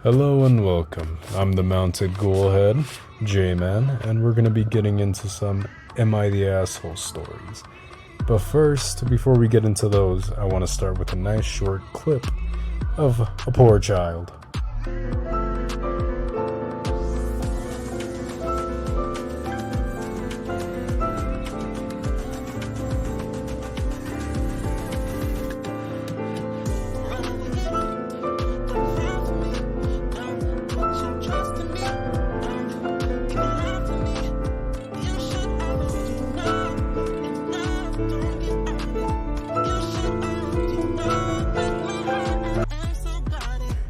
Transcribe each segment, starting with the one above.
Hello and welcome. I'm the Mounted Ghoulhead, J-Man, and we're going to be getting into some Am I the Asshole stories. But first, before we get into those, I want to start with a nice short clip of a poor child.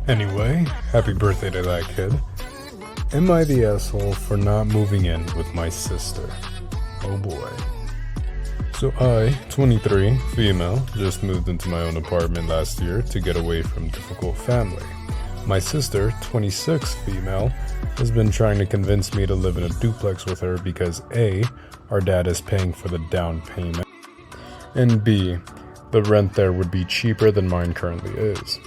Anyway, happy birthday to that kid. Am I the asshole for not moving in with my sister? Oh boy. So I, 23, female, just moved into my own apartment last year to get away from difficult family. My sister, 26, female, has been trying to convince me to live in a duplex with her because A, our dad is paying for the down payment, and B, the rent there would be cheaper than mine currently is.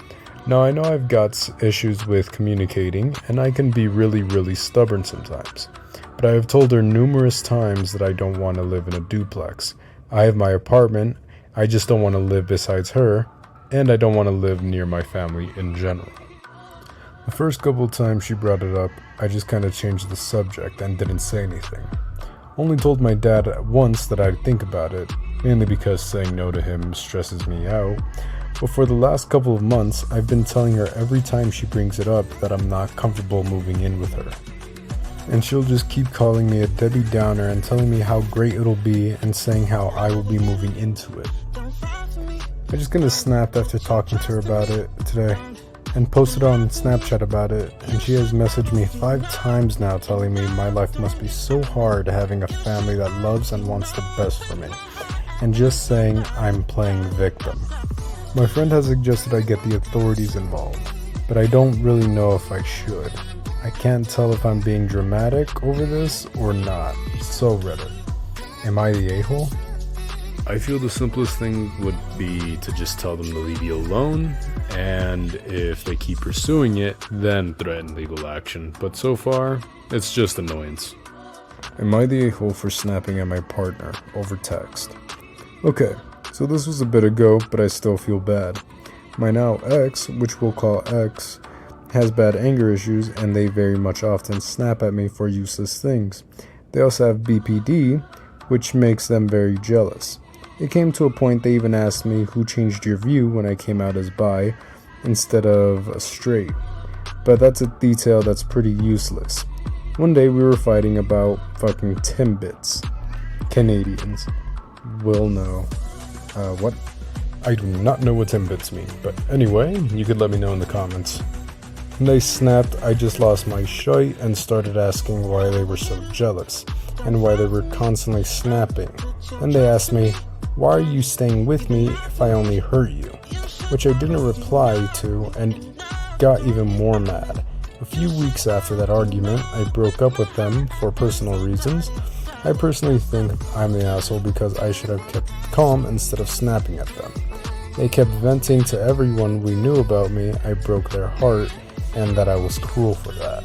Now I know I've got issues with communicating and I can be really stubborn sometimes, but I have told her numerous times that I don't want to live in a duplex. I have my apartment, I just don't want to live besides her, and I don't want to live near my family in general. The first couple times she brought it up, I just kind of changed the subject and didn't say anything. Only told my dad once that I'd think about it, mainly because saying no to him stresses me out. But for the last couple of months, I've been telling her every time she brings it up that I'm not comfortable moving in with her. And she'll just keep calling me a Debbie Downer and telling me how great it'll be and saying how I will be moving into it. I'm just gonna snap after talking to her about it today and posted on Snapchat about it, and she has messaged me 5 times now telling me my life must be so hard having a family that loves and wants the best for me, and just saying I'm playing victim. My friend has suggested I get the authorities involved, but I don't really know if I should. I can't tell if I'm being dramatic over this or not. So Reddit, am I the a-hole? I feel the simplest thing would be to just tell them to leave you alone, and if they keep pursuing it, then threaten legal action. But so far, it's just annoyance. Am I the a-hole for snapping at my partner over text? Okay. So this was a bit ago, but I still feel bad. My now ex, which we'll call X, has bad anger issues and they very much often snap at me for useless things. They also have BPD, which makes them very jealous. It came to a point they even asked me who changed your view when I came out as bi instead of straight. But that's a detail that's pretty useless. One day we were fighting about fucking Timbits. Canadians will know. What? I do not know what Timbits mean, but anyway, you could let me know in the comments. When they snapped, I just lost my shite and started asking why they were so jealous, and why they were constantly snapping. Then they asked me, why are you staying with me if I only hurt you? Which I didn't reply to, and got even more mad. A few weeks after that argument, I broke up with them for personal reasons. I personally think I'm the asshole because I should have kept calm instead of snapping at them. They kept venting to everyone we knew about me. I broke their heart and that I was cruel for that.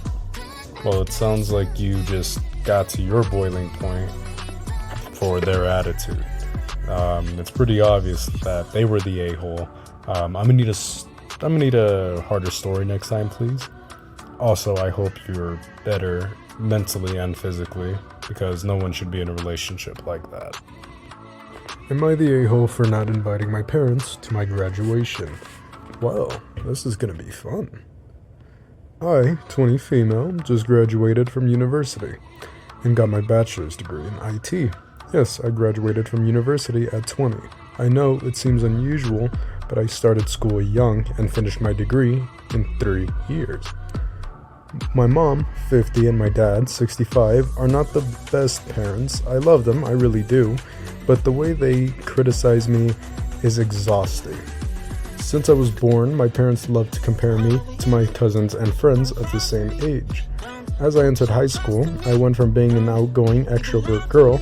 Well, it sounds like you just got to your boiling point for their attitude. It's pretty obvious that they were the a-hole. I'm gonna need a harder story next time, please. Also, I hope you're better mentally and physically, because no one should be in a relationship like that. Am I the a-hole for not inviting my parents to my graduation? Well, this is gonna be fun. I, 20 female, just graduated from university and got my bachelor's degree in IT. Yes, I graduated from university at 20. I know it seems unusual, but I started school young and finished my degree in 3 years. My mom, 50, and my dad, 65, are not the best parents. I love them, I really do, but the way they criticize me is exhausting. Since I was born, my parents loved to compare me to my cousins and friends of the same age. As I entered high school, I went from being an outgoing extrovert girl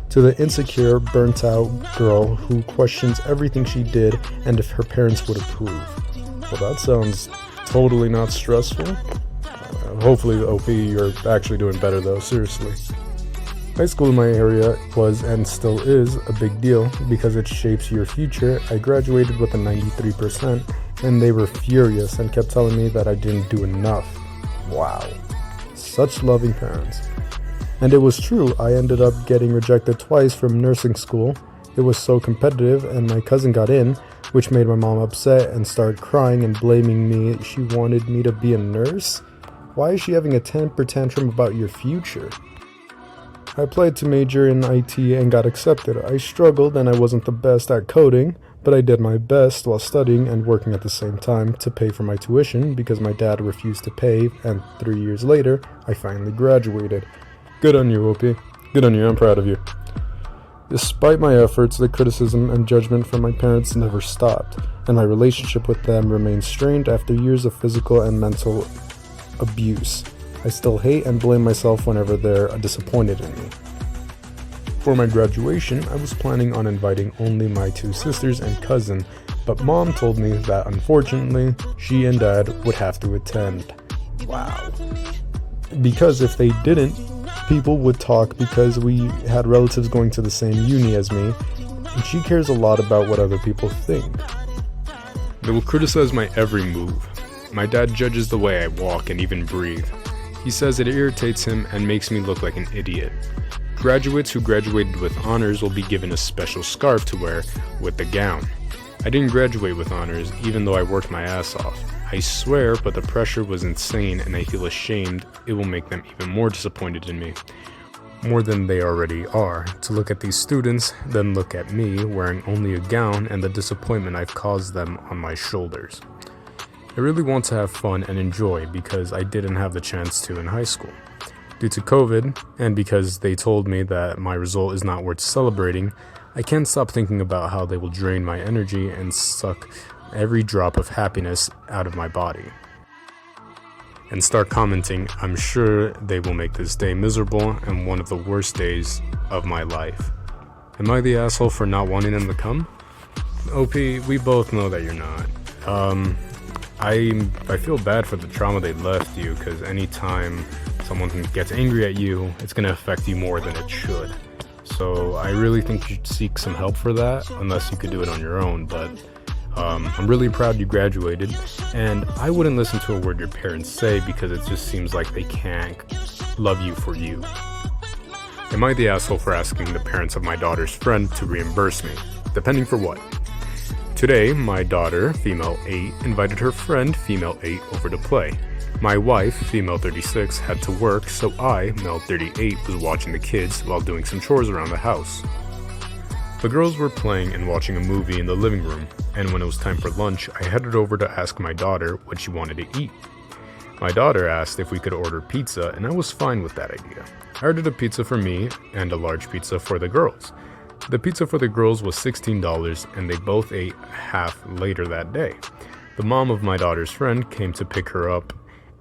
to the insecure, burnt-out girl who questions everything she did and if her parents would approve. Well, that sounds totally not stressful. Hopefully, OP, you're actually doing better though, seriously. High school in my area was and still is a big deal because it shapes your future. I graduated with a 93% and they were furious and kept telling me that I didn't do enough. Wow. Such loving parents. And it was true, I ended up getting rejected twice from nursing school. It was so competitive and my cousin got in, which made my mom upset and start crying and blaming me. She wanted me to be a nurse? Why is she having a temper tantrum about your future? I applied to major in IT and got accepted. I struggled and I wasn't the best at coding, but I did my best while studying and working at the same time to pay for my tuition because my dad refused to pay, and 3 years later, I finally graduated. Good on you, OP. Good on you, I'm proud of you. Despite my efforts, the criticism and judgment from my parents never stopped, and my relationship with them remained strained after years of physical and mental abuse. I still hate and blame myself whenever they're disappointed in me. For my graduation, I was planning on inviting only my 2 sisters and cousin, but mom told me that unfortunately, she and dad would have to attend. Wow. Because if they didn't, people would talk because we had relatives going to the same uni as me, and she cares a lot about what other people think. They will criticize my every move. My dad judges the way I walk and even breathe. He says it irritates him and makes me look like an idiot. Graduates who graduated with honors will be given a special scarf to wear with the gown. I didn't graduate with honors even though I worked my ass off. I swear, but the pressure was insane and I feel ashamed. It will make them even more disappointed in me. More than they already are. To look at these students, then look at me wearing only a gown and the disappointment I've caused them on my shoulders. I really want to have fun and enjoy because I didn't have the chance to in high school. Due to COVID, and because they told me that my result is not worth celebrating, I can't stop thinking about how they will drain my energy and suck every drop of happiness out of my body. And start commenting, I'm sure they will make this day miserable and one of the worst days of my life. Am I the asshole for not wanting them to come? OP, we both know that you're not. I feel bad for the trauma they left you, because anytime someone gets angry at you, it's going to affect you more than it should. So I really think you should seek some help for that, unless you could do it on your own. But I'm really proud you graduated, and I wouldn't listen to a word your parents say because it just seems like they can't love you for you. Am I the asshole for asking the parents of my daughter's friend to reimburse me? Depending for what? Today, my daughter, female 8, invited her friend, female 8, over to play. My wife, female 36, had to work, so I, male 38, was watching the kids while doing some chores around the house. The girls were playing and watching a movie in the living room, and when it was time for lunch, I headed over to ask my daughter what she wanted to eat. My daughter asked if we could order pizza, and I was fine with that idea. I ordered a pizza for me and a large pizza for the girls. The pizza for the girls was $16, and they both ate half later that day. The mom of my daughter's friend came to pick her up,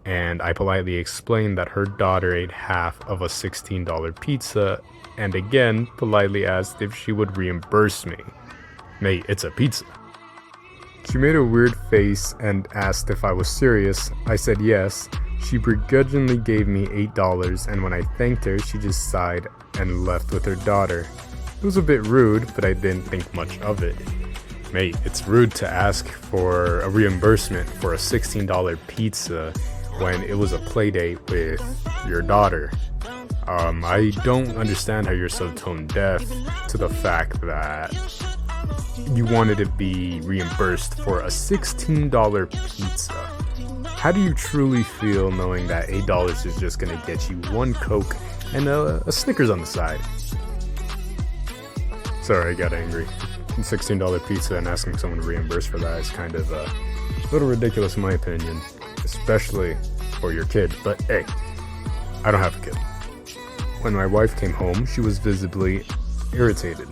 and I politely explained that her daughter ate half of a $16 pizza, and again politely asked if she would reimburse me. Mate, it's a pizza. She made a weird face and asked if I was serious. I said yes. She begrudgingly gave me $8, and when I thanked her, she just sighed and left with her daughter. It was a bit rude, but I didn't think much of it. Mate, it's rude to ask for a reimbursement for a $16 pizza when it was a play date with your daughter. I don't understand how you're so tone deaf to the fact that you wanted to be reimbursed for a $16 pizza. How do you truly feel knowing that $8 is just gonna get you one Coke and a Snickers on the side? Sorry, I got angry. $16 pizza and asking someone to reimburse for that is kind of a little ridiculous in my opinion, especially for your kid. But hey, I don't have a kid. When my wife came home, she was visibly irritated,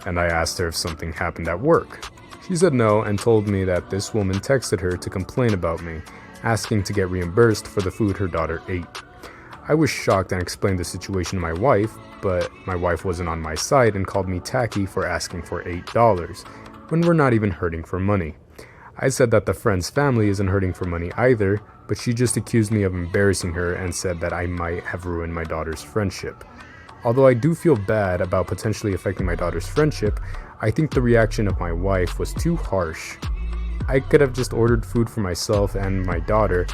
and I asked her if something happened at work. She said no and told me that this woman texted her to complain about me, asking to get reimbursed for the food her daughter ate. I was shocked and explained the situation to my wife, but my wife wasn't on my side and called me tacky for asking for $8, when we're not even hurting for money. I said that the friend's family isn't hurting for money either, but she just accused me of embarrassing her and said that I might have ruined my daughter's friendship. Although I do feel bad about potentially affecting my daughter's friendship, I think the reaction of my wife was too harsh. I could have just ordered food for myself and my daughter,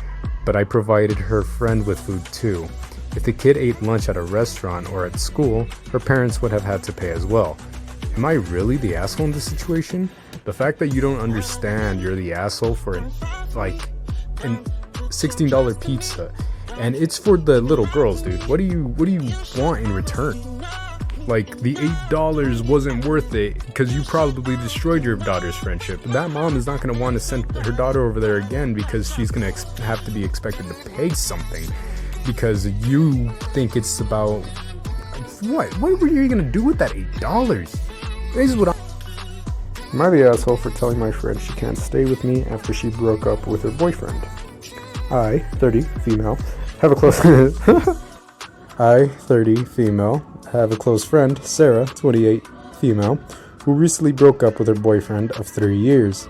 but I provided her friend with food too. If the kid ate lunch at a restaurant or at school, her parents would have had to pay as well. Am I really the asshole in this situation? The fact that you don't understand you're the asshole for an $16 pizza, and it's for the little girls, dude. What do you want in return? Like, the $8 wasn't worth it because you probably destroyed your daughter's friendship. That mom is not going to want to send her daughter over there again because she's going to have to be expected to pay something because you think it's about what were you going to do with that $8? This is what Am I the asshole for telling my friend she can't stay with me after she broke up with her boyfriend? I, 30, female, have a close I, 30, female, have a close friend, Sarah, 28, female, who recently broke up with her boyfriend of 3 years.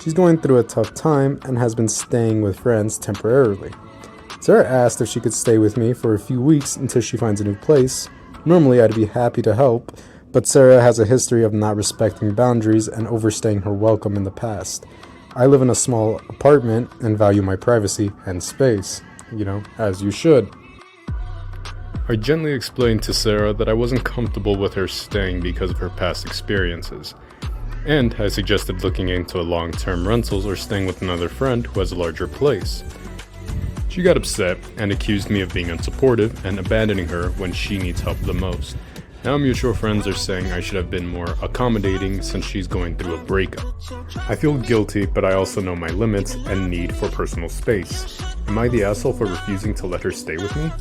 She's going through a tough time and has been staying with friends temporarily. Sarah asked if she could stay with me for a few weeks until she finds a new place. Normally I'd be happy to help, but Sarah has a history of not respecting boundaries and overstaying her welcome in the past. I live in a small apartment and value my privacy and space, as you should. I gently explained to Sarah that I wasn't comfortable with her staying because of her past experiences, and I suggested looking into long-term rentals or staying with another friend who has a larger place. She got upset and accused me of being unsupportive and abandoning her when she needs help the most. Now mutual friends are saying I should have been more accommodating since she's going through a breakup. I feel guilty, but I also know my limits and need for personal space. Am I the asshole for refusing to let her stay with me?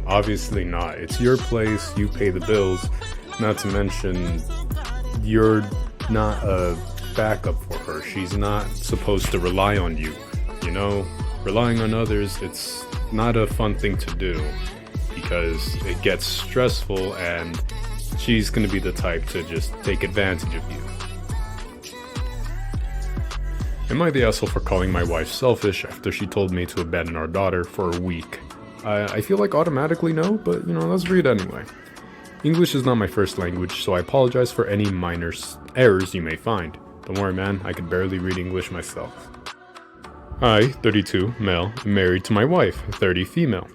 Obviously not. It's your place, you pay the bills, not to mention you're not a backup for her. She's not supposed to rely on you. Relying on others, it's not a fun thing to do because it gets stressful and she's going to be the type to just take advantage of you. Am I the asshole for calling my wife selfish after she told me to abandon our daughter for a week? I feel like automatically no, but let's read anyway. English is not my first language, so I apologize for any minor errors you may find. Don't worry, man, I can barely read English myself. I, 32, male, am married to my wife, 30, female,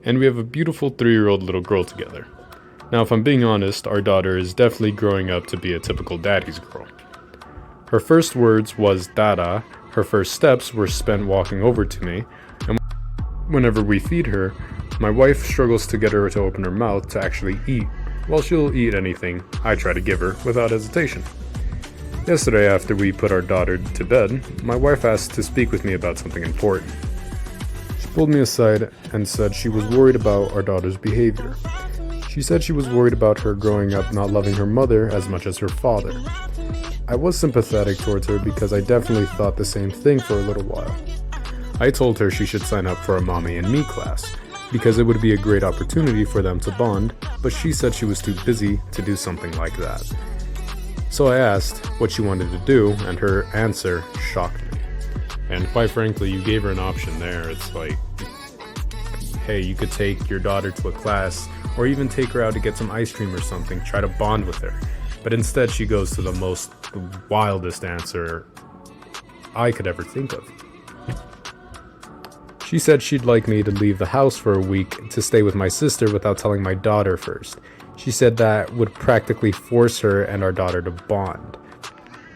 and we have a beautiful 3-year-old little girl together. Now, if I'm being honest, our daughter is definitely growing up to be a typical daddy's girl. Her first words was dada, her first steps were spent walking over to me, and whenever we feed her, my wife struggles to get her to open her mouth to actually eat. While she'll eat anything, I try to give her without hesitation. Yesterday, after we put our daughter to bed, my wife asked to speak with me about something important. She pulled me aside and said she was worried about our daughter's behavior. She said she was worried about her growing up not loving her mother as much as her father. I was sympathetic towards her because I definitely thought the same thing for a little while. I told her she should sign up for a mommy and me class, because it would be a great opportunity for them to bond, but she said she was too busy to do something like that. So I asked what she wanted to do, and her answer shocked me. And quite frankly, you gave her an option there. It's like, hey, you could take your daughter to a class, or even take her out to get some ice cream or something, try to bond with her. But instead she goes to the wildest answer I could ever think of. She said she'd like me to leave the house for a week to stay with my sister without telling my daughter first. She said that would practically force her and our daughter to bond.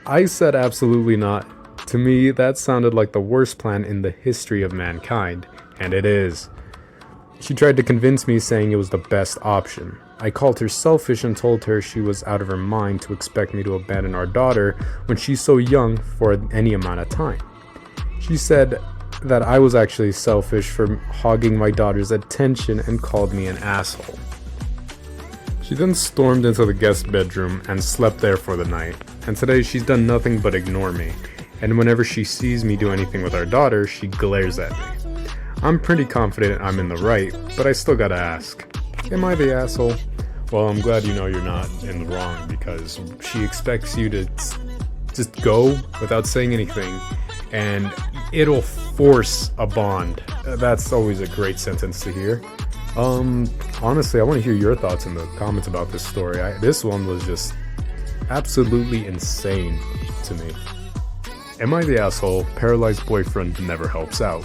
I said absolutely not. To me, that sounded like the worst plan in the history of mankind, and it is. She tried to convince me, saying it was the best option. I called her selfish and told her she was out of her mind to expect me to abandon our daughter when she's so young for any amount of time. She said that I was actually selfish for hogging my daughter's attention and called me an asshole. She then stormed into the guest bedroom and slept there for the night, and today she's done nothing but ignore me, and whenever she sees me do anything with our daughter, she glares at me. I'm pretty confident I'm in the right, but I still gotta ask, am I the asshole? Well, I'm glad you know you're not in the wrong, because she expects you to just go without saying anything, and it'll force a bond. That's always a great sentence to hear. Honestly, I want to hear your thoughts in the comments about this story. This one was just absolutely insane to me. Am I the asshole? Paralyzed boyfriend never helps out.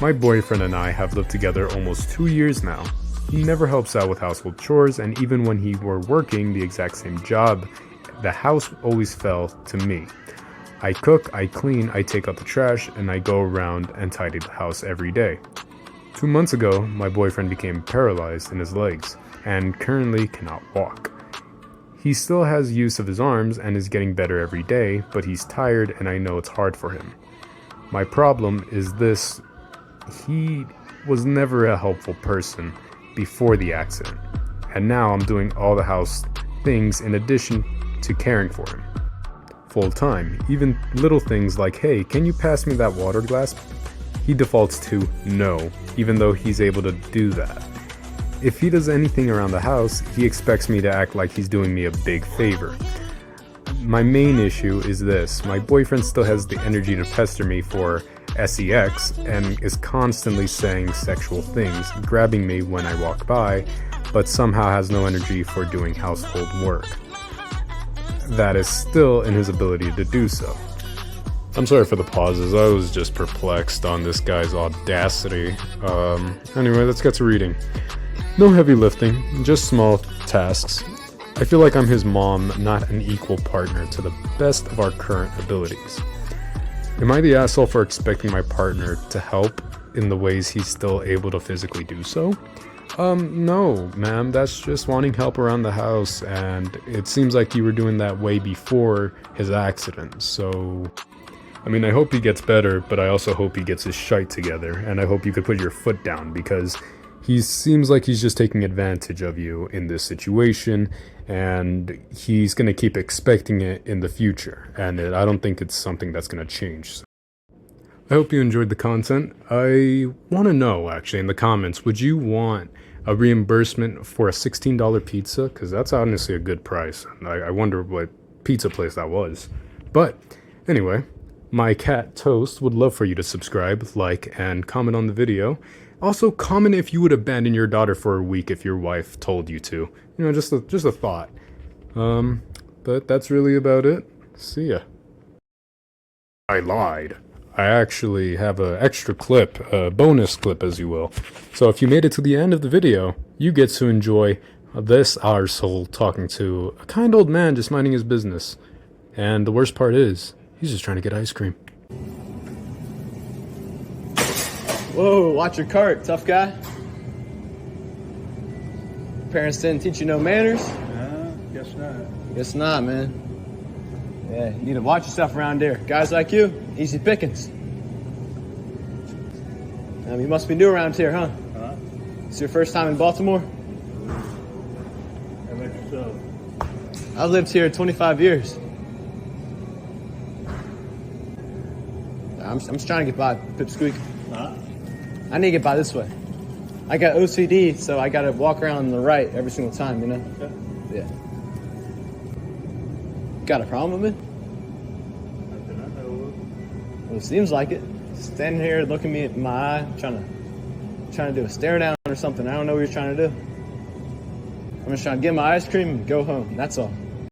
My boyfriend and I have lived together almost 2 years now. He never helps out with household chores, and even when he were working the exact same job, the house always fell to me. I cook, I clean, I take out the trash, and I go around and tidy the house every day. 2 months ago, my boyfriend became paralyzed in his legs and currently cannot walk. He still has use of his arms and is getting better every day, but he's tired and I know it's hard for him. My problem is this: he was never a helpful person before the accident, and now I'm doing all the house things in addition to caring for him full time. Even little things like, hey, can you pass me that water glass? He defaults to no, even though he's able to do that. If he does anything around the house, he expects me to act like he's doing me a big favor. My main issue is this: my boyfriend still has the energy to pester me for sex and is constantly saying sexual things, grabbing me when I walk by, but somehow has no energy for doing household work. That is still in his ability to do so. I'm sorry for the pauses, I was just perplexed on this guy's audacity. Anyway, let's get to reading. No heavy lifting, just small tasks. I feel like I'm his mom, not an equal partner to the best of our current abilities. Am I the asshole for expecting my partner to help in the ways he's still able to physically do so? No, ma'am, that's just wanting help around the house, and it seems like you were doing that way before his accident, so... I mean, I hope he gets better, but I also hope he gets his shite together, and I hope you could put your foot down, because he seems like he's just taking advantage of you in this situation, and he's going to keep expecting it in the future, and I don't think it's something that's going to change. So I hope you enjoyed the content. I want to know, actually, in the comments, would you want a reimbursement for a $16 pizza? Because that's honestly a good price. I wonder what pizza place that was. But anyway, my cat Toast would love for you to subscribe, like, and comment on the video. Also, comment if you would abandon your daughter for a week if your wife told you to. You know, just a thought. But that's really about it. See ya. I lied. I actually have an extra clip, a bonus clip as you will. So if you made it to the end of the video, you get to enjoy this arsehole talking to a kind old man just minding his business. And the worst part is, he's just trying to get ice cream. Whoa, watch your cart, tough guy. Parents didn't teach you no manners? Guess not. Guess not, man. Yeah, you need to watch yourself around here. Guys like you, easy pickings. You must be new around here, huh? Huh? It's your first time in Baltimore? How about yourself? I've lived here 25 years. I'm just trying to get by, Pipsqueak. Huh? I need to get by this way. I got OCD, so I gotta walk around on the right every single time, you know? Okay. Yeah. Got a problem with me? Nothing I know of. Well, it seems like it. Standing here looking me in my eye, trying to do a stare down or something. I don't know what you're trying to do. I'm just trying to get my ice cream and go home. That's all.